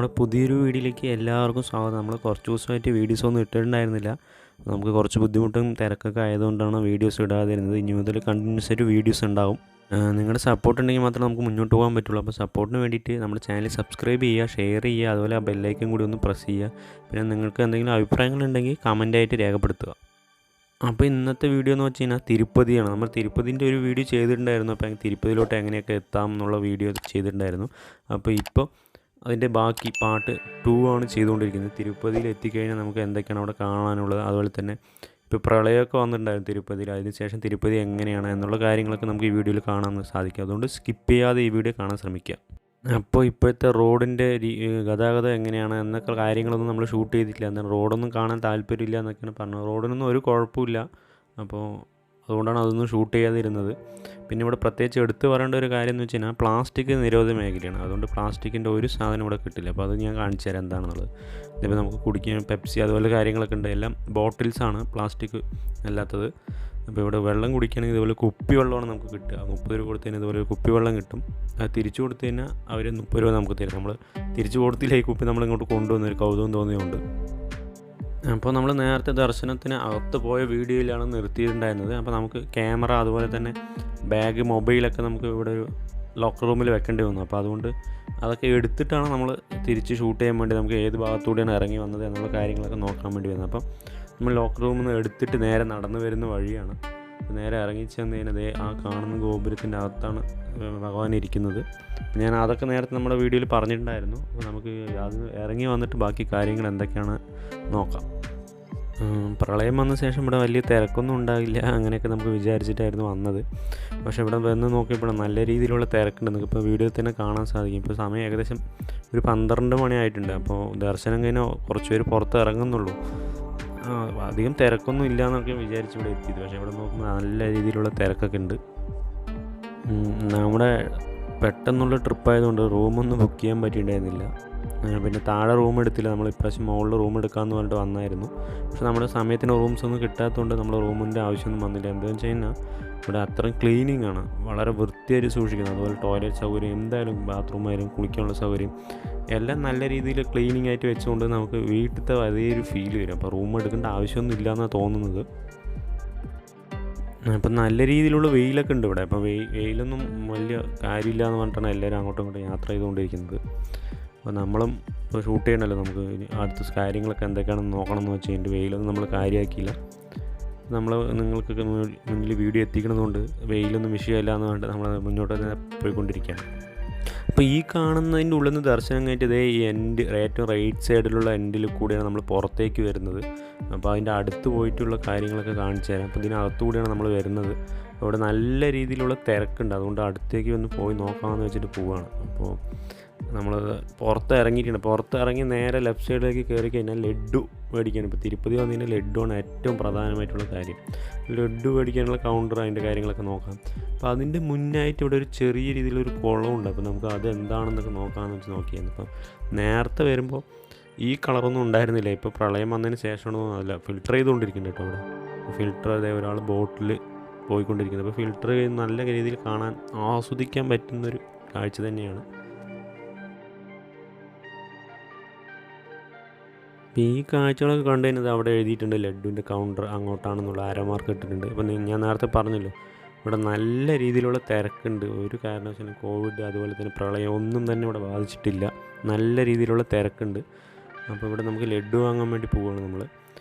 നമ്മുടെ പുതിയൊരു വീഡിയോയിലേക്ക് എല്ലാവർക്കും സ്വാഗതം. നമ്മൾ കുറച്ച് ദിവസമായിട്ട് വീഡിയോസ് ഒന്നും ഇട്ടിട്ടുണ്ടായിരുന്നില്ല. നമുക്ക് കുറച്ച് ബുദ്ധിമുട്ടും തിരക്കൊക്കെ ആയതുകൊണ്ടാണ് വീഡിയോസ് ഇടാതിരുന്നത്. ഇനി മുതൽ കണ്ടിന്യൂസ് ആയിട്ട് വീഡിയോസ് ഉണ്ടാകും. നിങ്ങളുടെ സപ്പോർട്ട് ഉണ്ടെങ്കിൽ മാത്രമേ നമുക്ക് മുന്നോട്ട് പോകാൻ പറ്റുള്ളൂ. അപ്പോൾ സപ്പോർട്ടിന് വേണ്ടിയിട്ട് നമ്മുടെ ചാനൽ സബ്സ്ക്രൈബ് ചെയ്യുക, ഷെയർ ചെയ്യുക, അതുപോലെ ആ ബെല്ലൈക്കൻ കൂടി ഒന്ന് പ്രസ് ചെയ്യുക. പിന്നെ നിങ്ങൾക്ക് എന്തെങ്കിലും അഭിപ്രായങ്ങളുണ്ടെങ്കിൽ കമൻറ്റായിട്ട് രേഖപ്പെടുത്തുക. അപ്പോൾ ഇന്നത്തെ വീഡിയോ എന്ന് വെച്ച് കഴിഞ്ഞാൽ തിരുപ്പതിയാണ്. നമ്മൾ തിരുപ്പതിൻ്റെ ഒരു വീഡിയോ ചെയ്തിട്ടുണ്ടായിരുന്നു. അപ്പോൾ തിരുപ്പതിയിലോട്ട് എങ്ങനെയൊക്കെ എത്താം എന്നുള്ള വീഡിയോ ചെയ്തിട്ടുണ്ടായിരുന്നു. അപ്പോൾ ഇപ്പോൾ അതിൻ്റെ ബാക്കി പാർട്ട് 2 ആണ് ചെയ്തുകൊണ്ടിരിക്കുന്നത്. തിരുപ്പതിയിൽ എത്തിക്കഴിഞ്ഞാൽ നമുക്ക് എന്തൊക്കെയാണ് അവിടെ കാണാനുള്ളത്, അതുപോലെ തന്നെ ഇപ്പോൾ പ്രളയമൊക്കെ വന്നിട്ടുണ്ടായിരുന്നു തിരുപ്പതിയിൽ. അതിനുശേഷം തിരുപ്പതി എങ്ങനെയാണ് എന്നുള്ള കാര്യങ്ങളൊക്കെ നമുക്ക് ഈ വീഡിയോയിൽ കാണാൻ സാധിക്കും. അതുകൊണ്ട് സ്കിപ്പ് ചെയ്യാതെ ഈ വീഡിയോ കാണാൻ ശ്രമിക്കുക. അപ്പോൾ ഇപ്പോഴത്തെ റോഡിൻ്റെ ഗതാഗതം എങ്ങനെയാണ് എന്നൊക്കെ കാര്യങ്ങളൊന്നും നമ്മൾ ഷൂട്ട് ചെയ്തിട്ടില്ല. എന്നാൽ റോഡൊന്നും കാണാൻ താല്പര്യമില്ല എന്നൊക്കെയാണ് പറഞ്ഞത്. റോഡിനൊന്നും ഒരു കുഴപ്പമില്ല. അപ്പോൾ അതുകൊണ്ടാണ് അതൊന്നും ഷൂട്ട് ചെയ്യാതിരുന്നത്. പിന്നെ ഇവിടെ പ്രത്യേകിച്ച് എടുത്ത് പറയേണ്ട ഒരു കാര്യം എന്ന് വെച്ച് കഴിഞ്ഞാൽ പ്ലാസ്റ്റിക് നിരോധന മേഖലയാണ്. അതുകൊണ്ട് പ്ലാസ്റ്റിക്കിൻ്റെ ഒരു സാധനം ഇവിടെ കിട്ടില്ല. അപ്പോൾ അത് ഞാൻ കാണിച്ചു തരാം എന്താണെന്നുള്ളത്. ഇതിപ്പോൾ നമുക്ക് കുടിക്കാൻ പെപ്സി അതുപോലെ കാര്യങ്ങളൊക്കെ ഉണ്ട്. എല്ലാം ബോട്ടിൽസാണ്, പ്ലാസ്റ്റിക് അല്ലാത്തത്. അപ്പോൾ ഇവിടെ വെള്ളം കുടിക്കുകയാണെങ്കിൽ ഇതുപോലെ കുപ്പി വെള്ളമാണ് നമുക്ക് കിട്ടുക. 30 രൂപ കൊടുത്തതിന് ഇതുപോലെ ഒരു കുപ്പി വെള്ളം കിട്ടും. അത് തിരിച്ചു കൊടുത്തു കഴിഞ്ഞാൽ അവർ 30 രൂപ നമുക്ക് തരും. നമ്മൾ തിരിച്ചു കൊടുത്തില്ല ഈ കുപ്പി നമ്മളിങ്ങോട്ട് കൊണ്ടുവന്നൊരു കൗതുകം തോന്നിയുണ്ട്. അപ്പോൾ നമ്മൾ നേരത്തെ ദർശനത്തിന് അകത്ത് പോയ വീഡിയോയിലാണ് നിർത്തിയിട്ടുണ്ടായിരുന്നത്. അപ്പോൾ നമുക്ക് ക്യാമറ അതുപോലെ തന്നെ ബാഗ്, മൊബൈലൊക്കെ നമുക്ക് ഇവിടെ ഒരു ലോക്കർ റൂമിൽ വെക്കേണ്ടി വന്നു. അപ്പോൾ അതുകൊണ്ട് അതൊക്കെ എടുത്തിട്ടാണ് നമ്മൾ തിരിച്ച് ഷൂട്ട് ചെയ്യാൻ വേണ്ടി നമുക്ക് ഏത് ഭാഗത്തൂടെയാണ് ഇറങ്ങി വന്നത് എന്നുള്ള കാര്യങ്ങളൊക്കെ നോക്കാൻ വേണ്ടി വന്നത്. അപ്പം നമ്മൾ ലോക്കർ റൂമിൽ നിന്ന് എടുത്തിട്ട് നേരെ നടന്നു വരുന്ന വഴിയാണ്. നേരെ ഇറങ്ങി ചെന്ന് കഴിഞ്ഞാൽ ആ കാണുന്ന ഗോപുരത്തിൻ്റെ അകത്താണ് ഭഗവാൻ ഇരിക്കുന്നത്. ഞാൻ അതൊക്കെ നേരത്തെ നമ്മുടെ വീഡിയോയിൽ പറഞ്ഞിട്ടുണ്ടായിരുന്നു. അപ്പോൾ നമുക്ക് അത് ഇറങ്ങി വന്നിട്ട് ബാക്കി കാര്യങ്ങൾ എന്തൊക്കെയാണ് നോക്കാം. പ്രളയം വന്ന ശേഷം ഇവിടെ വലിയ തിരക്കൊന്നും ഉണ്ടാകില്ല അങ്ങനെയൊക്കെ നമുക്ക് വിചാരിച്ചിട്ടായിരുന്നു വന്നത്. പക്ഷേ ഇവിടെ വന്ന് നോക്കിയപ്പോൾ നല്ല രീതിയിലുള്ള തിരക്കുണ്ട്. നിങ്ങൾക്കിപ്പോൾ വീഡിയോയിൽ തന്നെ കാണാൻ സാധിക്കും. ഇപ്പോൾ സമയം ഏകദേശം ഒരു 12 മണി ആയിട്ടുണ്ട്. അപ്പോൾ ദർശനം കഴിഞ്ഞാൽ കുറച്ച് പേര് പുറത്ത് ഇറങ്ങുന്നുള്ളൂ. അധികം തിരക്കൊന്നും ഇല്ല എന്നൊക്കെ വിചാരിച്ച് ഇവിടെ എത്തിയത്. പക്ഷേ ഇവിടെ നോക്കുമ്പോൾ നല്ല രീതിയിലുള്ള തിരക്കൊക്കെ ഉണ്ട്. നമ്മുടെ പെട്ടെന്നുള്ള ട്രിപ്പായതുകൊണ്ട് റൂമൊന്നും ബുക്ക് ചെയ്യാൻ പറ്റിയിട്ടുണ്ടായിരുന്നില്ല. പിന്നെ താഴെ റൂം എടുത്തില്ല. നമ്മൾ ഇപ്രാവശ്യം മുകളിൽ റൂം എടുക്കാമെന്ന് പറഞ്ഞിട്ട് വന്നായിരുന്നു. പക്ഷെ നമ്മുടെ സമയത്തിന് റൂംസ് ഒന്നും കിട്ടാത്തതുകൊണ്ട് നമ്മൾ റൂമിൻ്റെ ആവശ്യമൊന്നും വന്നില്ല. എന്താണെന്ന് വെച്ച് കഴിഞ്ഞാൽ ഇവിടെ അത്രയും ക്ലീനിങ് ആണ്, വളരെ വൃത്തിയായിട്ട് സൂക്ഷിക്കുന്നത്. അതുപോലെ ടോയ്ലറ്റ് സൗകര്യം, എന്തായാലും ബാത്റൂമായാലും കുളിക്കാനുള്ള സൗകര്യം എല്ലാം നല്ല രീതിയിൽ ക്ലീനിങ് ആയിട്ട് വെച്ചുകൊണ്ട് നമുക്ക് വീട്ടിലത്തെ വലിയൊരു ഫീൽ വരും. അപ്പോൾ റൂം എടുക്കേണ്ട ആവശ്യമൊന്നും ഇല്ല എന്നാണ് തോന്നുന്നത്. അപ്പം നല്ല രീതിയിലുള്ള വെയിലൊക്കെ ഉണ്ട് ഇവിടെ. അപ്പോൾ വെയിലൊന്നും വലിയ കാര്യമില്ല എന്ന് പറഞ്ഞിട്ടാണ് എല്ലാവരും അങ്ങോട്ടും ഇങ്ങോട്ടും യാത്ര ചെയ്തുകൊണ്ടിരിക്കുന്നത്. അപ്പോൾ നമ്മളും ഇപ്പോൾ ഷൂട്ട് ചെയ്യണമല്ലോ, നമുക്ക് അടുത്ത കാര്യങ്ങളൊക്കെ എന്തൊക്കെയാണെന്ന് നോക്കണം എന്ന് വെച്ച് കഴിഞ്ഞിട്ട് വെയിലൊന്നും നമ്മൾ കാര്യമാക്കിയില്ല. നമ്മൾ നിങ്ങൾക്കൊക്കെ മുന്നിൽ വീഡിയോ എത്തിക്കണതുകൊണ്ട് വെയിലൊന്നും വിഷയമല്ല എന്ന് പറഞ്ഞിട്ട് നമ്മൾ മുന്നോട്ട് തന്നെ പോയിക്കൊണ്ടിരിക്കുകയാണ്. അപ്പോൾ ഈ കാണുന്നതിൻ്റെ ഉള്ളിൽ നിന്ന് ദർശനം കഴിഞ്ഞിട്ട് ഇതേ ഈ ഏറ്റവും റൈറ്റ് സൈഡിലുള്ള എൻഡിൽ കൂടിയാണ് നമ്മൾ പുറത്തേക്ക് വരുന്നത്. അപ്പോൾ അതിൻ്റെ അടുത്ത് പോയിട്ടുള്ള കാര്യങ്ങളൊക്കെ കാണിച്ചു തരാം. അപ്പോൾ ഇതിനകത്തു കൂടിയാണ് നമ്മൾ വരുന്നത്. അവിടെ നല്ല രീതിയിലുള്ള തിരക്കുണ്ട്. അതുകൊണ്ട് അടുത്തേക്ക് ഒന്ന് പോയി നോക്കാമെന്ന് വെച്ചിട്ട് പോവുകയാണ്. അപ്പോൾ നമ്മൾ പുറത്ത് ഇറങ്ങിയിട്ടുണ്ട്. പുറത്ത് ഇറങ്ങി നേരെ ലെഫ്റ്റ് സൈഡിലേക്ക് കയറി കഴിഞ്ഞാൽ ലഡ്ഡു മേടിക്കാണ്. ഇപ്പോൾ തിരുപ്പതി വന്നതിന് ലഡ്ഡുവാണ് ഏറ്റവും പ്രധാനമായിട്ടുള്ള കാര്യം. ലഡ്ഡു മേടിക്കാനുള്ള കൗണ്ടർ, അതിൻ്റെ കാര്യങ്ങളൊക്കെ നോക്കാം. അപ്പോൾ അതിൻ്റെ മുന്നായിട്ട് ഇവിടെ ഒരു ചെറിയ രീതിയിലൊരു കുളമുണ്ട്. അപ്പോൾ നമുക്ക് അത് എന്താണെന്നൊക്കെ നോക്കാമെന്ന് വെച്ച് നോക്കിയായിരുന്നു. അപ്പോൾ നേരത്തെ വരുമ്പോൾ ഈ കളറൊന്നും ഉണ്ടായിരുന്നില്ല. ഇപ്പോൾ പ്രളയം വന്നതിന് ശേഷമാണോ അല്ല, ഫിൽട്ടർ ചെയ്തുകൊണ്ടിരിക്കുന്നുണ്ട് കേട്ടോ ഇവിടെ. ഫിൽട്ടർ അതേ ഒരാൾ ബോട്ടിൽ പോയിക്കൊണ്ടിരിക്കുന്നത്. അപ്പോൾ ഫിൽട്ടർ നല്ല രീതിയിൽ കാണാൻ ആസ്വദിക്കാൻ പറ്റുന്നൊരു കാഴ്ച തന്നെയാണ്. അപ്പോൾ ഈ കാഴ്ചകളൊക്കെ കണ്ടു കഴിഞ്ഞാൽ അവിടെ എഴുതിയിട്ടുണ്ട് ലഡ്ഡുവിൻ്റെ കൗണ്ടർ അങ്ങോട്ടാണെന്നുള്ള ആരോമാർക്ക് ഇട്ടിട്ടുണ്ട്. അപ്പോൾ ഞാൻ നേരത്തെ പറഞ്ഞല്ലോ, ഇവിടെ നല്ല രീതിയിലുള്ള തിരക്കുണ്ട്. ഒരു കാരണവശാലും കോവിഡ് അതുപോലെ തന്നെ പ്രളയം ഒന്നും തന്നെ ഇവിടെ ബാധിച്ചിട്ടില്ല. നല്ല രീതിയിലുള്ള തിരക്കുണ്ട്. അപ്പോൾ ഇവിടെ നമുക്ക് ലഡ്ഡു വാങ്ങാൻ വേണ്ടി പോവുകയാണ് നമ്മൾ.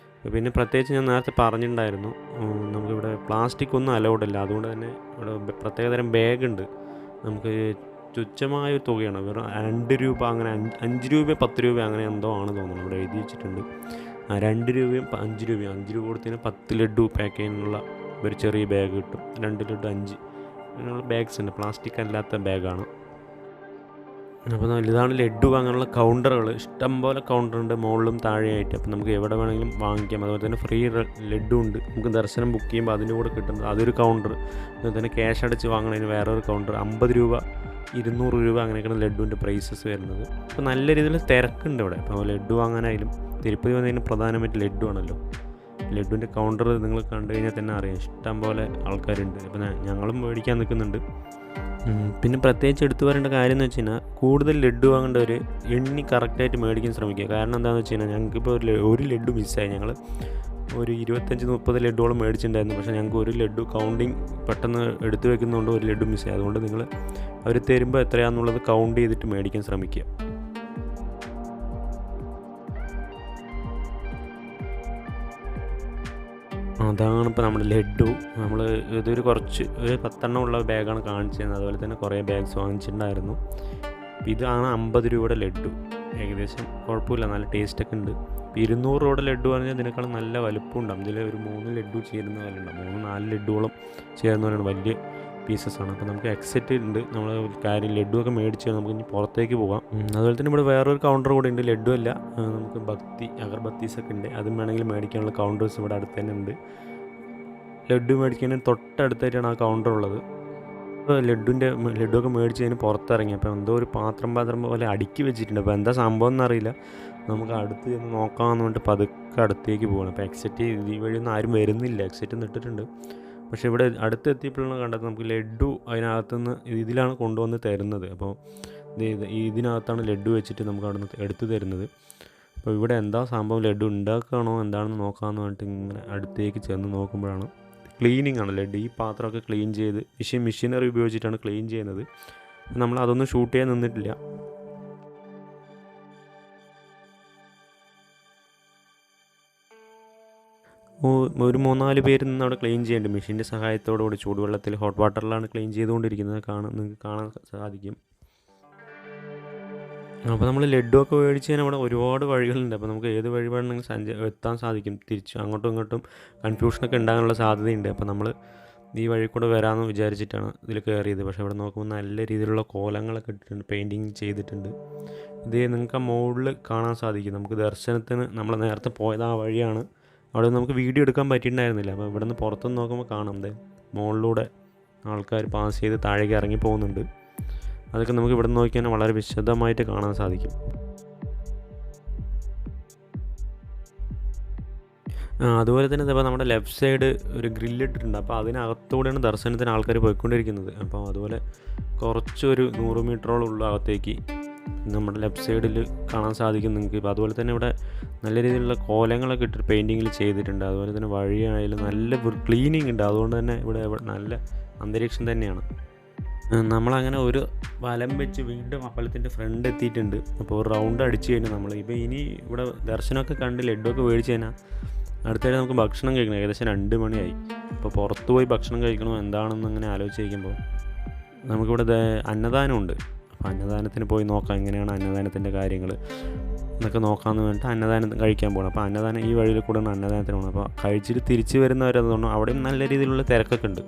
പിന്നെ പ്രത്യേകിച്ച് ഞാൻ നേരത്തെ പറഞ്ഞിട്ടുണ്ടായിരുന്നു, നമുക്കിവിടെ പ്ലാസ്റ്റിക് ഒന്നും അലൗഡല്ല. അതുകൊണ്ട് തന്നെ ഇവിടെ പ്രത്യേകതരം ബാഗുണ്ട്. നമുക്ക് തുച്ഛമായ തുകയാണ്, വെറും 2 രൂപ, അങ്ങനെ 5 രൂപ 10 രൂപ അങ്ങനെ എന്തോ ആണ് തോന്നുന്നു. ഇവിടെ എഴുതി വെച്ചിട്ടുണ്ട് 2 രൂപയും 5 രൂപയും. 5 രൂപ കൊടുത്തതിന് 10 ലഡ്ഡു പാക്ക് ചെയ്യാനുള്ള ഒരു ചെറിയ ബാഗ് കിട്ടും. 2 ലഡ്ഡു 5 അങ്ങനെയുള്ള ബാഗ്സ് ഉണ്ട്. പ്ലാസ്റ്റിക് അല്ലാത്ത ബാഗാണ്. അപ്പോൾ ഇതാണ് ലഡ്ഡു വാങ്ങാനുള്ള കൗണ്ടറുകൾ. ഇഷ്ടംപോലെ കൗണ്ടറുണ്ട് മുകളിലും താഴെയായിട്ട്. അപ്പോൾ നമുക്ക് എവിടെ വേണമെങ്കിലും വാങ്ങിക്കാം. അതുപോലെ തന്നെ ഫ്രീ ലഡ്ഡു ഉണ്ട്. നമുക്ക് ദർശനം ബുക്ക് ചെയ്യുമ്പോൾ അതിൻ്റെ കൂടെ കിട്ടുന്നത് അതൊരു കൗണ്ടർ. അതുപോലെ തന്നെ ക്യാഷ് അടിച്ച് വാങ്ങണതിന് വേറൊരു കൗണ്ടർ. 50 രൂപ 200 രൂപ അങ്ങനെയൊക്കെയാണ് ലഡ്ഡുവിൻ്റെ പ്രൈസസ് വരുന്നത്. അപ്പോൾ നല്ല രീതിയിൽ തിരക്കുണ്ട് ഇവിടെ. അപ്പോൾ ലഡ്ഡു വാങ്ങാനായാലും തിരുപ്പതി വന്നതിന് പ്രധാനമായിട്ട് ലഡ്ഡു ആണല്ലോ. ലഡ്ഡുവിൻ്റെ കൗണ്ടർ നിങ്ങൾ കണ്ടു കഴിഞ്ഞാൽ തന്നെ അറിയാം, ഇഷ്ടം പോലെ ആൾക്കാരുണ്ട്. അപ്പോൾ ഞങ്ങളും മേടിക്കാൻ നിൽക്കുന്നുണ്ട്. പിന്നെ പ്രത്യേകിച്ച് എടുത്തു പറയേണ്ട കാര്യം എന്ന് വെച്ച് കഴിഞ്ഞാൽ കൂടുതൽ ലഡ്ഡു വാങ്ങേണ്ടവർ എണ്ണി കറക്റ്റായിട്ട് മേടിക്കാൻ ശ്രമിക്കുക. കാരണം എന്താണെന്ന് വെച്ച് കഴിഞ്ഞാൽ ഞങ്ങൾക്കിപ്പോൾ ഒരു ലഡ്ഡു മിസ്സായി. ഞങ്ങൾ ഒരു 25-30 ലഡ്ഡുകളും മേടിച്ചിട്ടുണ്ടായിരുന്നു. പക്ഷേ ഞങ്ങൾക്ക് ഒരു ലഡ്ഡു കൗണ്ടിങ് പെട്ടെന്ന് എടുത്തു വെക്കുന്നതുകൊണ്ട് ഒരു ലഡ്ഡു മിസ്സായി. അതുകൊണ്ട് നിങ്ങൾ അവർ തരുമ്പോൾ എത്രയാണെന്നുള്ളത് കൗണ്ട് ചെയ്തിട്ട് മേടിക്കാൻ ശ്രമിക്കുക. അതാണ് ഇപ്പോൾ നമ്മുടെ ലഡ്ഡു. നമ്മൾ ഇതൊരു കുറച്ച് ഒരു 10 ഉള്ള ബാഗാണ് കാണിച്ചത്. അതുപോലെ തന്നെ കുറേ ബാഗ്സ് വാങ്ങിച്ചിട്ടുണ്ടായിരുന്നു. ഇതാണ് 50 രൂപയുടെ ലഡ്ഡു. ഏകദേശം കുഴപ്പമില്ല, നല്ല ടേസ്റ്റൊക്കെ ഉണ്ട്. 200 രൂപയുടെ ലഡ്ഡു പറഞ്ഞാൽ ഇതിനേക്കാളും നല്ല വലുപ്പം ഉണ്ടാകും. ഇതിൽ ഒരു 3 ലഡ്ഡു ചേരുന്ന പോലെ ഉണ്ടാകും. 3-4 ലഡ്ഡുകളും ചേരുന്ന പോലെയാണ്. വലിയ പീസസാണ്. അപ്പോൾ നമുക്ക് എക്സെറ്റ് ഉണ്ട്. നമ്മൾ കാര്യം ലഡ്ഡു ഒക്കെ മേടിച്ച് നമുക്ക് ഇനി പുറത്തേക്ക് പോകാം. അതുപോലെ തന്നെ ഇവിടെ വേറൊരു കൗണ്ടർ കൂടെ ഉണ്ട്. ലഡ്ഡു അല്ല, നമുക്ക് അഗർബത്തീസൊക്കെ ഉണ്ട്. അതും വേണമെങ്കിൽ മേടിക്കാനുള്ള കൗണ്ടേഴ്സ് ഇവിടെ അടുത്ത് തന്നെ ഉണ്ട്. ലഡ്ഡു മേടിക്കുന്നതിന് തൊട്ടടുത്തായിട്ടാണ് ആ കൗണ്ടർ ഉള്ളത്. ലഡ്ഡുവൊക്കെ മേടിച്ച് കഴിഞ്ഞ് പുറത്തിറങ്ങി. അപ്പോൾ എന്തോ ഒരു പാത്രം പോലെ അടുക്കി വെച്ചിട്ടുണ്ട്. അപ്പോൾ എന്താ സംഭവം എന്നറിയില്ല. നമുക്ക് അടുത്ത് ചെന്ന് നോക്കാമെന്ന് പറഞ്ഞിട്ട് പതുക്കെ അടുത്തേക്ക് പോകണം. അപ്പോൾ എക്സെറ്റ് ഈ വഴിയൊന്നും ആരും വരുന്നില്ല. എക്സെറ്റ് നിട്ടിട്ടുണ്ട്. പക്ഷേ ഇവിടെ അടുത്തെത്തിയപ്പോഴാണ് കണ്ടത് നമുക്ക് ലഡ്ഡു അതിനകത്തുനിന്ന് ഇതിലാണ് കൊണ്ടുവന്ന് തരുന്നത്. അപ്പോൾ ഇതിനകത്താണ് ലഡ്ഡു വെച്ചിട്ട് നമുക്ക് അവിടെ നിന്ന് എടുത്ത് തരുന്നത്. അപ്പോൾ ഇവിടെ എന്താ സംഭവം, ലഡ്ഡു ഉണ്ടാക്കുകയാണോ എന്താണെന്ന് നോക്കാമെന്ന് പറഞ്ഞിട്ട് ഇങ്ങനെ അടുത്തേക്ക് ചെന്ന് നോക്കുമ്പോഴാണ് ക്ലീനിങ് ആണ് ലഡ്ഡു. ഈ പാത്രമൊക്കെ ക്ലീൻ ചെയ്ത് മെഷീനറി ഉപയോഗിച്ചിട്ടാണ് ക്ലീൻ ചെയ്യുന്നത്. നമ്മൾ അതൊന്നും ഷൂട്ട് ചെയ്യാൻ നിന്നിട്ടില്ല. ഒരു 3-4 പേര് നിന്ന് അവിടെ ക്ലീൻ ചെയ്യുന്നുണ്ട്. മെഷീൻ്റെ സഹായത്തോടുകൂടി ചൂടുവെള്ളത്തിൽ ഹോട്ട് വാട്ടറിലാണ് ക്ലീൻ ചെയ്തുകൊണ്ടിരിക്കുന്നത്. നിങ്ങൾക്ക് കാണാൻ സാധിക്കും. അപ്പോൾ നമ്മൾ ലഡ്ഡു ഒക്കെ മേടിച്ച് കഴിഞ്ഞാൽ അവിടെ ഒരുപാട് വഴികളുണ്ട്. അപ്പോൾ നമുക്ക് ഏത് വഴി വേണമെങ്കിലും എത്താൻ സാധിക്കും. തിരിച്ച് അങ്ങോട്ടും ഇങ്ങോട്ടും കൺഫ്യൂഷനൊക്കെ ഉണ്ടാകാനുള്ള സാധ്യതയുണ്ട്. അപ്പോൾ നമ്മൾ ഈ വഴി കൂടെ വരാമെന്ന് വിചാരിച്ചിട്ടാണ് ഇതിൽ കയറിയത്. പക്ഷേ ഇവിടെ നോക്കുമ്പോൾ നല്ല രീതിയിലുള്ള കോലങ്ങളൊക്കെ ഇട്ടിട്ടുണ്ട്, പെയിൻറ്റിങ് ചെയ്തിട്ടുണ്ട്. ഇത് നിങ്ങൾക്ക് ആ മുകളിൽ കാണാൻ സാധിക്കും. നമുക്ക് ദർശനത്തിന് നമ്മൾ നേരത്തെ പോയത് ആ വഴിയാണ്. അവിടെ നമുക്ക് വീഡിയോ എടുക്കാൻ പറ്റിയിട്ടുണ്ടായിരുന്നില്ല. അപ്പോൾ ഇവിടെ നിന്ന് പുറത്തുനിന്ന് നോക്കുമ്പോൾ കാണാം മുകളിലൂടെ ആൾക്കാർ പാസ് ചെയ്ത് താഴേക്ക് ഇറങ്ങി പോകുന്നുണ്ട്. അതൊക്കെ നമുക്ക് ഇവിടെ നിന്ന് നോക്കിയാൽ വളരെ വിശദമായിട്ട് കാണാൻ സാധിക്കും. അതുപോലെ തന്നെ ഇപ്പോൾ നമ്മുടെ ലെഫ്റ്റ് സൈഡ് ഒരു ഗ്രില്ലിട്ടിട്ടുണ്ട്. അപ്പോൾ അതിനകത്തൂടെയാണ് ദർശനത്തിന് ആൾക്കാർ പോയിക്കൊണ്ടിരിക്കുന്നത്. അപ്പോൾ അതുപോലെ കുറച്ചൊരു 100 മീറ്ററോളം ഉള്ള അകത്തേക്ക് നമ്മുടെ ലെഫ്റ്റ് സൈഡിൽ കാണാൻ സാധിക്കും നിങ്ങൾക്ക്. ഇപ്പോൾ അതുപോലെ തന്നെ ഇവിടെ നല്ല രീതിയിലുള്ള കോലങ്ങളൊക്കെ ഇട്ടിട്ട് പെയിൻറ്റിങ്ങിൽ ചെയ്തിട്ടുണ്ട്. അതുപോലെ തന്നെ വഴിയായാലും നല്ല ക്ലീനിങ് ഉണ്ട്. അതുകൊണ്ട് തന്നെ ഇവിടെ നല്ല അന്തരീക്ഷം തന്നെയാണ്. നമ്മളങ്ങനെ ഒരു വലം വെച്ച് വീണ്ടും അമ്പലത്തിൻ്റെ ഫ്രണ്ട് എത്തിയിട്ടുണ്ട്. അപ്പോൾ ഒരു റൗണ്ട് അടിച്ച് കഴിഞ്ഞാൽ നമ്മൾ ഇപ്പോൾ ഇനി ഇവിടെ ദർശനമൊക്കെ കണ്ട് ലഡ്ഡുവൊക്കെ മേടിച്ച് കഴിഞ്ഞാൽ അടുത്തായിട്ട് നമുക്ക് ഭക്ഷണം കഴിക്കണം. ഏകദേശം 2 മണിയായി. അപ്പോൾ പുറത്ത് പോയി ഭക്ഷണം കഴിക്കണോ എന്താണെന്ന് അങ്ങനെ ആലോചിച്ചിരിക്കുമ്പോൾ നമുക്കിവിടെ അന്നദാനമുണ്ട്. അപ്പോൾ അന്നദാനത്തിന് പോയി നോക്കാം എങ്ങനെയാണ് അന്നദാനത്തിൻ്റെ കാര്യങ്ങൾ എന്നൊക്കെ നോക്കാമെന്ന് വേണ്ടിയിട്ട് അന്നദാനം കഴിക്കാൻ പോകണം. അപ്പോൾ അന്നദാനം ഈ വഴിയിൽ കൂടെയാണ് അന്നദാനത്തിന് പോകുന്നത്. അപ്പോൾ കഴിച്ചിട്ട് തിരിച്ച് വരുന്നവരതുകൊണ്ട് അവിടെയും നല്ല രീതിയിലുള്ള തിരക്കൊക്കെ ഉണ്ട്.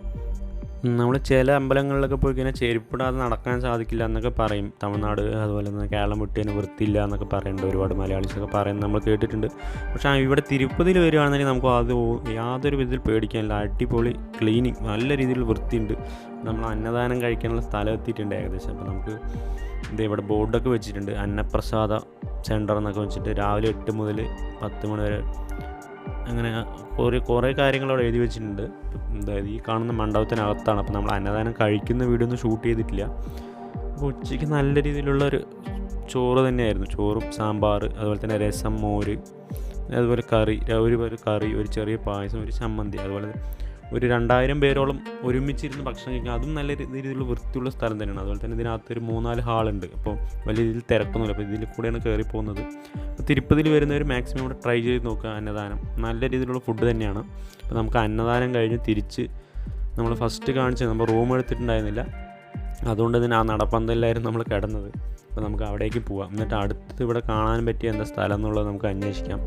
നമ്മൾ ചില അമ്പലങ്ങളിലൊക്കെ പോയി കഴിഞ്ഞാൽ ചെരുപ്പിടാതെ നടക്കാൻ സാധിക്കില്ല എന്നൊക്കെ പറയും. തമിഴ്നാട് അതുപോലെ തന്നെ കേരളം വിട്ട് തന്നെ വൃത്തിയില്ല എന്നൊക്കെ പറയുന്നുണ്ട്. ഒരുപാട് മലയാളീസൊക്കെ പറയുന്നത് നമ്മൾ കേട്ടിട്ടുണ്ട്. പക്ഷേ ഇവിടെ തിരുപ്പതിയിൽ വരികയാണെന്നുണ്ടെങ്കിൽ നമുക്ക് യാതൊരു വിധത്തിൽ പേടിക്കാനില്ല. അടിപൊളി ക്ലീനിങ്, നല്ല രീതിയിൽ വൃത്തിയുണ്ട്. നമ്മൾ അന്നദാനം കഴിക്കാനുള്ള സ്ഥലം എത്തിയിട്ടുണ്ട് ഏകദേശം. അപ്പോൾ നമുക്ക് ഇവിടെ ബോർഡൊക്കെ വെച്ചിട്ടുണ്ട്, അന്നപ്രസാദ സെൻറ്റർ എന്നൊക്കെ വെച്ചിട്ട് രാവിലെ 8 മുതൽ 10 മണി വരെ അങ്ങനെ കുറേ കാര്യങ്ങൾ അവിടെ എഴുതി വെച്ചിട്ടുണ്ട്. അതായത് ഈ കാണുന്ന മണ്ഡപത്തിനകത്താണ്. അപ്പോൾ നമ്മൾ അന്നദാനം കഴിക്കുന്ന വീഡിയോ ഒന്നും ഷൂട്ട് ചെയ്തിട്ടില്ല. അപ്പോൾ ഉച്ചയ്ക്ക് നല്ല രീതിയിലുള്ളൊരു ചോറ് തന്നെയായിരുന്നു. ചോറും സാമ്പാർ, അതുപോലെ തന്നെ രസം, മോര്, അതുപോലെ കറി, ഒരു ചെറിയ പായസം, ഒരു ചമ്മന്തി, അതുപോലെ ഒരു 2000 പേരോളം ഒരുമിച്ചിരുന്ന് ഭക്ഷണം കഴിക്കുക. അതും നല്ല രീതിയിലുള്ള വൃത്തിയുള്ള സ്ഥലം തന്നെയാണ്. അതുപോലെ തന്നെ ഇതിനകത്ത് ഒരു 3-4 ഹാളുണ്ട്. അപ്പോൾ വലിയ രീതിയിൽ തിരക്കൊന്നുമില്ല. അപ്പോൾ ഇതിൽ കൂടെയാണ് കയറി പോകുന്നത്. അപ്പോൾ തിരുപ്പതിയിൽ വരുന്നവർ മാക്സിമം ഇവിടെ ട്രൈ ചെയ്ത് നോക്കുക. അന്നദാനം നല്ല രീതിയിലുള്ള ഫുഡ് തന്നെയാണ്. അപ്പോൾ നമുക്ക് അന്നദാനം കഴിഞ്ഞ് തിരിച്ച് നമ്മൾ ഫസ്റ്റ് കാണിച്ചത് നമ്മൾ റൂം എടുത്തിട്ടുണ്ടായിരുന്നില്ല. അതുകൊണ്ട് തന്നെ ആ നടപ്പന്തലിലായിരുന്നു നമ്മൾ കിടന്നത്. അപ്പോൾ നമുക്ക് അവിടേക്ക് പോവാം. എന്നിട്ട് അടുത്ത് ഇവിടെ കാണാൻ പറ്റിയ എന്താ സ്ഥലം എന്നുള്ളത് നമുക്ക് അന്വേഷിക്കാം.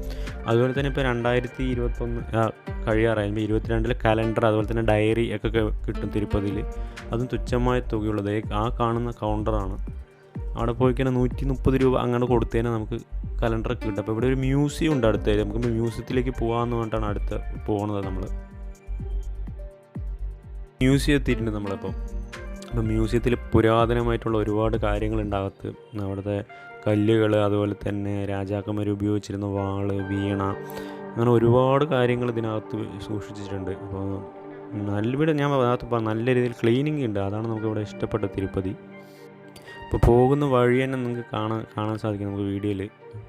അതുപോലെ തന്നെ ഇപ്പോൾ 2021 കഴിയാറായി. 22 കലണ്ടർ, അതുപോലെ തന്നെ ഡയറി ഒക്കെ കിട്ടും തിരുപ്പതിയിൽ. അതും തുച്ഛമായ തുകയുള്ളത്. ആ കാണുന്ന കൗണ്ടറാണ്. അവിടെ പോയി കഴിഞ്ഞാൽ 130 രൂപ അങ്ങനെ കൊടുത്തതിന് നമുക്ക് കലണ്ടറൊക്കെ കിട്ടും. അപ്പോൾ ഇവിടെ ഒരു മ്യൂസിയം ഉണ്ട് അടുത്തായി. നമുക്ക് മ്യൂസിയത്തിലേക്ക് പോകാമെന്ന് പറഞ്ഞിട്ടാണ് അടുത്ത് പോകുന്നത്. നമ്മൾ മ്യൂസിയം എത്തിയിട്ടുണ്ട് നമ്മളിപ്പോൾ. അപ്പോൾ മ്യൂസിയത്തിൽ പുരാതനമായിട്ടുള്ള ഒരുപാട് കാര്യങ്ങളുണ്ടകത്ത്. അവിടുത്തെ കല്ലുകൾ, അതുപോലെ തന്നെ രാജാക്കന്മാർ ഉപയോഗിച്ചിരുന്ന വാള്, വീണ, അങ്ങനെ ഒരുപാട് കാര്യങ്ങൾ ഇതിനകത്ത് സൂക്ഷിച്ചിട്ടുണ്ട്. അപ്പോൾ ഇവിടെ ഞാൻ നല്ല രീതിയിൽ ക്ലീനിങ് ഉണ്ട്. അതാണ് നമുക്കിവിടെ ഇഷ്ടപ്പെട്ട തിരുപ്പതി. ഇപ്പോൾ പോകുന്ന വഴി തന്നെ നിങ്ങൾക്ക് കാണാൻ സാധിക്കും നമുക്ക് വീഡിയോയിൽ.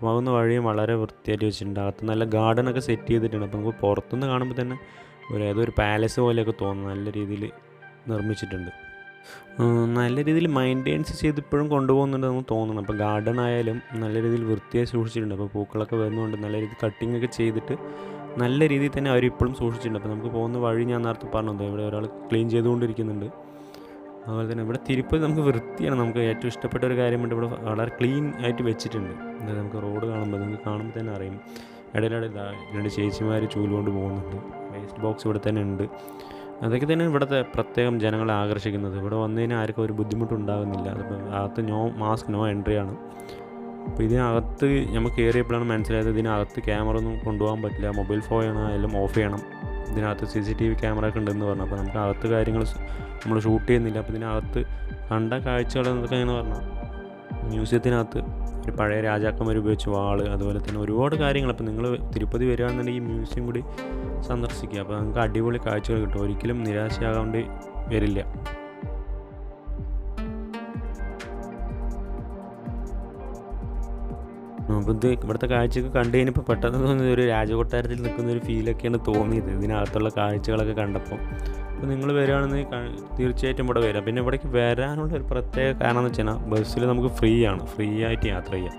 പോകുന്ന വഴിയും വളരെ വൃത്തിയായിട്ട് വെച്ചിട്ടുണ്ട്. അകത്ത് നല്ല ഗാർഡനൊക്കെ സെറ്റ് ചെയ്തിട്ടുണ്ട്. അപ്പോൾ നമുക്ക് പുറത്തുനിന്ന് കാണുമ്പോൾ തന്നെ ഏതൊരു പാലസ് പോലെയൊക്കെ തോന്നും. നല്ല രീതിയിൽ നിർമ്മിച്ചിട്ടുണ്ട്. നല്ല രീതിയിൽ മെയിൻ്റെനൻസ് ചെയ്ത് ഇപ്പോഴും കൊണ്ടുപോകുന്നുണ്ട് നമുക്ക് തോന്നുന്നു. അപ്പോൾ ഗാർഡൻ ആയാലും നല്ല രീതിയിൽ വൃത്തിയായി സൂക്ഷിച്ചിട്ടുണ്ട്. അപ്പോൾ പൂക്കളൊക്കെ വരുന്നതുകൊണ്ട് നല്ല രീതിയിൽ കട്ടിംഗ് ഒക്കെ ചെയ്തിട്ട് നല്ല രീതിയിൽ തന്നെ അവരിപ്പോഴും സൂക്ഷിച്ചിട്ടുണ്ട്. അപ്പോൾ നമുക്ക് പോകുന്ന വഴി ഞാൻ നേരത്തെ പറഞ്ഞത് ഇവിടെ ഒരാൾ ക്ലീൻ ചെയ്തുകൊണ്ടിരിക്കുന്നുണ്ട്. അതുപോലെ തന്നെ ഇവിടെ തിരുപ്പതി നമുക്ക് വൃത്തിയാണ്. നമുക്ക് ഏറ്റവും ഇഷ്ടപ്പെട്ട ഒരു കാര്യമുണ്ട്, ഇവിടെ വളരെ ക്ലീൻ ആയിട്ട് വെച്ചിട്ടുണ്ട്. അതായത് നമുക്ക് റോഡ് നിങ്ങൾക്ക് കാണുമ്പോൾ തന്നെ അറിയും. ഇടയിലൂടെ 2 ചേച്ചിമാർ ചൂലുകൊണ്ട് പോകുന്നുണ്ട്. വേസ്റ്റ് ബോക്സ് ഇവിടെ തന്നെ ഉണ്ട്. അതൊക്കെ തന്നെ ഇവിടുത്തെ പ്രത്യേകം ജനങ്ങളെ ആകർഷിക്കുന്നത്. ഇവിടെ വന്നതിന് ആർക്കും ഒരു ബുദ്ധിമുട്ടുണ്ടാകുന്നില്ല. അതിപ്പോൾ അകത്ത് മാസ്ക് നോ എൻട്രി ആണ്. അപ്പോൾ ഇതിനകത്ത് നമുക്ക് കയറിയപ്പോഴാണ് മനസ്സിലായത് ഇതിനകത്ത് ക്യാമറ ഒന്നും കൊണ്ടുപോകാൻ പറ്റില്ല. മൊബൈൽ ഫോൺ എല്ലാം ഓഫ് ചെയ്യണം. ഇതിനകത്ത് CCTV ക്യാമറ ഒക്കെ ഉണ്ടെന്ന് പറഞ്ഞു. അപ്പോൾ നമുക്ക് അകത്ത് കാര്യങ്ങൾ നമ്മൾ ഷൂട്ട് ചെയ്യുന്നില്ല. അപ്പോൾ ഇതിനകത്ത് കണ്ട കാഴ്ചകൾ എന്നൊക്കെ എങ്ങനെ പറഞ്ഞാൽ മ്യൂസിയത്തിനകത്ത് ഒരു പഴയ രാജാക്കന്മാർ ഉപയോഗിച്ച വാള്, അതുപോലെ തന്നെ ഒരുപാട് കാര്യങ്ങൾ. അപ്പോൾ നിങ്ങൾ തിരുപ്പതി വരികയാണെന്നുണ്ടെങ്കിൽ ഈ മ്യൂസിയം കൂടി സന്ദർശിക്കുക. അപ്പോൾ നിങ്ങൾക്ക് അടിപൊളി കാഴ്ചകൾ കിട്ടും. ഒരിക്കലും നിരാശയാകാണ്ട് വരില്ല. അപ്പോൾ ഇവിടുത്തെ കാഴ്ചയൊക്കെ കണ്ടു കഴിഞ്ഞപ്പോൾ പെട്ടെന്ന് തോന്നിയത് ഒരു രാജകൊട്ടാരത്തിൽ നിൽക്കുന്ന ഒരു ഫീലൊക്കെയാണ് തോന്നിയത് ഇതിനകത്തുള്ള കാഴ്ചകളൊക്കെ കണ്ടപ്പോൾ. അപ്പോൾ നിങ്ങൾ വരികയാണെന്ന് തീർച്ചയായിട്ടും ഇവിടെ വരാം. പിന്നെ ഇവിടേക്ക് വരാനുള്ള ഒരു പ്രത്യേക കാരണം എന്ന് വെച്ചാൽ ബസ്സിൽ നമുക്ക് ഫ്രീ ആയിട്ട് യാത്ര ചെയ്യാം.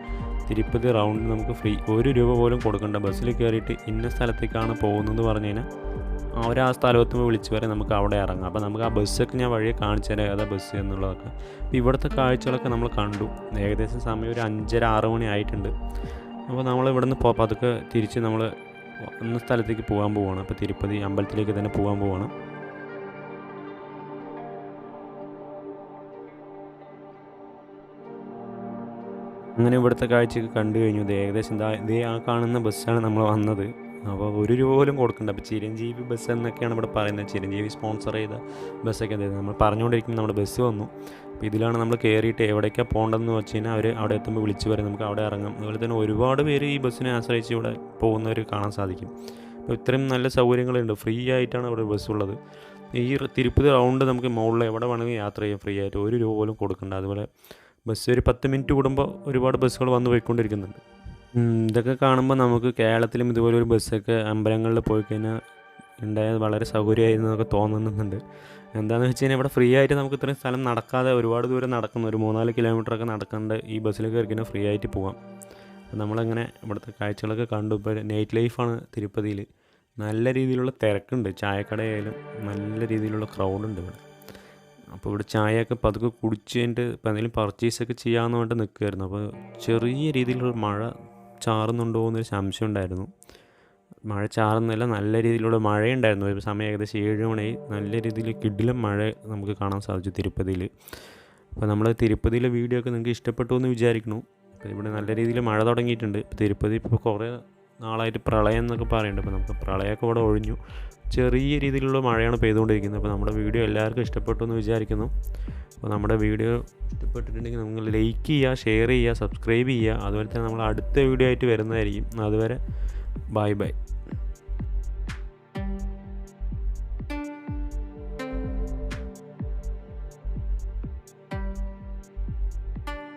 തിരുപ്പതി റൗണ്ട് നമുക്ക് ഫ്രീ, 1 രൂപ പോലും കൊടുക്കണ്ട. ബസ്സിൽ കയറിയിട്ട് ഇന്ന സ്ഥലത്തേക്കാണ് പോകുന്നതെന്ന് പറഞ്ഞു കഴിഞ്ഞാൽ ആ സ്ഥലത്തുമ്പോൾ വിളിച്ച് വരെ നമുക്ക് അവിടെ ഇറങ്ങാം. അപ്പോൾ നമുക്ക് ആ ബസ്സൊക്കെ ഞാൻ വഴിയെ കാണിച്ചു തരാം ഏതാ ബസ് എന്നുള്ളതൊക്കെ. അപ്പോൾ ഇവിടുത്തെ കാഴ്ചകളൊക്കെ നമ്മൾ കണ്ടു. ഏകദേശം സമയം ഒരു 5:30-6 മണി ആയിട്ടുണ്ട്. അപ്പോൾ നമ്മൾ ഇവിടെ നിന്ന് പതുക്കെ തിരിച്ച് നമ്മൾ ഇന്ന സ്ഥലത്തേക്ക് പോകാൻ പോവുകയാണ്. അപ്പോൾ തിരുപ്പതി അമ്പലത്തിലേക്ക് തന്നെ പോകാൻ പോവുകയാണ്. അങ്ങനെ ഇവിടുത്തെ കാഴ്ചയൊക്കെ കണ്ടു കഴിഞ്ഞു. ഏകദേശം ഇതേ ആ കാണുന്ന ബസ്സാണ് നമ്മൾ വന്നത്. അപ്പോൾ 1 രൂപ പോലും കൊടുക്കണ്ട. അപ്പോൾ ചിരഞ്ജീവി ബസ് എന്നൊക്കെയാണ് ഇവിടെ പറയുന്നത്. ചിരഞ്ജീവി സ്പോൺസർ ചെയ്ത ബസ്സൊക്കെ അതായത് നമ്മൾ പറഞ്ഞുകൊണ്ടിരിക്കുമ്പോൾ നമ്മുടെ ബസ് വന്നു. അപ്പോൾ ഇതിലാണ് നമ്മൾ കയറിയിട്ട് എവിടേക്കാണ് പോകേണ്ടതെന്ന് വെച്ച് കഴിഞ്ഞാൽ അവർ അവിടെ എത്തുമ്പോൾ വിളിച്ച് പറയും നമുക്ക് അവിടെ ഇറങ്ങാം. അതുപോലെ തന്നെ ഒരുപാട് പേര് ഈ ബസ്സിനെ ആശ്രയിച്ച് ഇവിടെ പോകുന്നവർ കാണാൻ സാധിക്കും. അപ്പോൾ ഇത്രയും നല്ല സൗകര്യങ്ങളുണ്ട്. ഫ്രീ ആയിട്ടാണ് ഇവിടെ ബസ്സുള്ളത്. ഈ തിരുപ്പതി റൗണ്ട് നമുക്ക് മുകളിൽ എവിടെ വേണമെങ്കിൽ യാത്ര ചെയ്യാം ഫ്രീ ആയിട്ട്. 1 രൂപ പോലും കൊടുക്കണ്ട. അതുപോലെ ബസ് ഒരു 10 മിനിറ്റ് കൂടുമ്പോൾ ഒരുപാട് ബസ്സുകൾ വന്ന് പോയിക്കൊണ്ടിരിക്കുന്നുണ്ട്. ഇതൊക്കെ കാണുമ്പോൾ നമുക്ക് കേരളത്തിലും ഇതുപോലൊരു ബസ്സൊക്കെ അമ്പലങ്ങളിൽ പോയി കഴിഞ്ഞാൽ ഉണ്ടായത് വളരെ സൗകര്യമായിരുന്നു എന്നൊക്കെ തോന്നുന്നുണ്ട്. എന്താണെന്ന് വെച്ച് കഴിഞ്ഞാൽ ഇവിടെ ഫ്രീ ആയിട്ട് നമുക്ക് ഇത്രയും സ്ഥലം നടക്കാതെ ഒരുപാട് ദൂരം നടക്കുന്നു, ഒരു 3-4 കിലോമീറ്ററൊക്കെ നടക്കേണ്ട ഈ ബസ്സിൽ കയറി കഴിഞ്ഞാൽ ഫ്രീ ആയിട്ട് പോകാം. അപ്പോൾ നമ്മളങ്ങനെ ഇവിടുത്തെ കാഴ്ചകളൊക്കെ കണ്ടു. ഇപ്പോൾ നൈറ്റ് ലൈഫാണ് തിരുപ്പതിയിൽ. നല്ല രീതിയിലുള്ള തിരക്കുണ്ട്. ചായക്കടയായാലും നല്ല രീതിയിലുള്ള ക്രൗഡുണ്ട് ഇവിടെ. അപ്പോൾ ഇവിടെ ചായയൊക്കെ പതുക്കെ കുടിച്ച് കഴിഞ്ഞിട്ട് ഇപ്പോൾ എന്തെങ്കിലും പർച്ചേസൊക്കെ ചെയ്യാമെന്ന് പറഞ്ഞിട്ട് നിൽക്കുമായിരുന്നു. അപ്പോൾ ചെറിയ രീതിയിലുള്ള മഴ ചാറുന്നുണ്ടോ എന്നൊരു സംശയം ഉണ്ടായിരുന്നു. മഴ ചാറുന്നില്ല, നല്ല രീതിയിലുള്ള മഴയുണ്ടായിരുന്നു. ഒരു സമയം ഏകദേശം 7 മണി. നല്ല രീതിയിൽ കിടിലം മഴ നമുക്ക് കാണാൻ സാധിച്ചു തിരുപ്പതിയിൽ. അപ്പോൾ നമ്മൾ തിരുപ്പതിയിലെ വീഡിയോ ഒക്കെ നിങ്ങൾക്ക് ഇഷ്ടപ്പെട്ടു എന്ന് വിചാരിക്കുന്നു. അപ്പോൾ ഇവിടെ നല്ല രീതിയിൽ മഴ തുടങ്ങിയിട്ടുണ്ട്. ഇപ്പോൾ തിരുപ്പതി ഇപ്പോൾ കുറേ നാളായിട്ട് പ്രളയം എന്നൊക്കെ പറയുന്നുണ്ട്. അപ്പോൾ നമുക്ക് പ്രളയമൊക്കെ ഇവിടെ ഒഴിഞ്ഞു. ചെറിയ രീതിയിലുള്ള മഴയാണ് പെയ്തുകൊണ്ടിരിക്കുന്നത്. അപ്പോൾ നമ്മുടെ വീഡിയോ എല്ലാവർക്കും ഇഷ്ടപ്പെട്ടു എന്ന് വിചാരിക്കുന്നു. അപ്പോൾ നമ്മുടെ വീഡിയോ ഇഷ്ടപ്പെട്ടിട്ടുണ്ടെങ്കിൽ നിങ്ങൾ ലൈക്ക് ചെയ്യുക, ഷെയർ ചെയ്യുക, സബ്സ്ക്രൈബ് ചെയ്യുക. അതുപോലെ തന്നെ നമ്മൾ അടുത്ത വീഡിയോ ആയിട്ട് വരുന്നതായിരിക്കും. അതുവരെ ബൈ.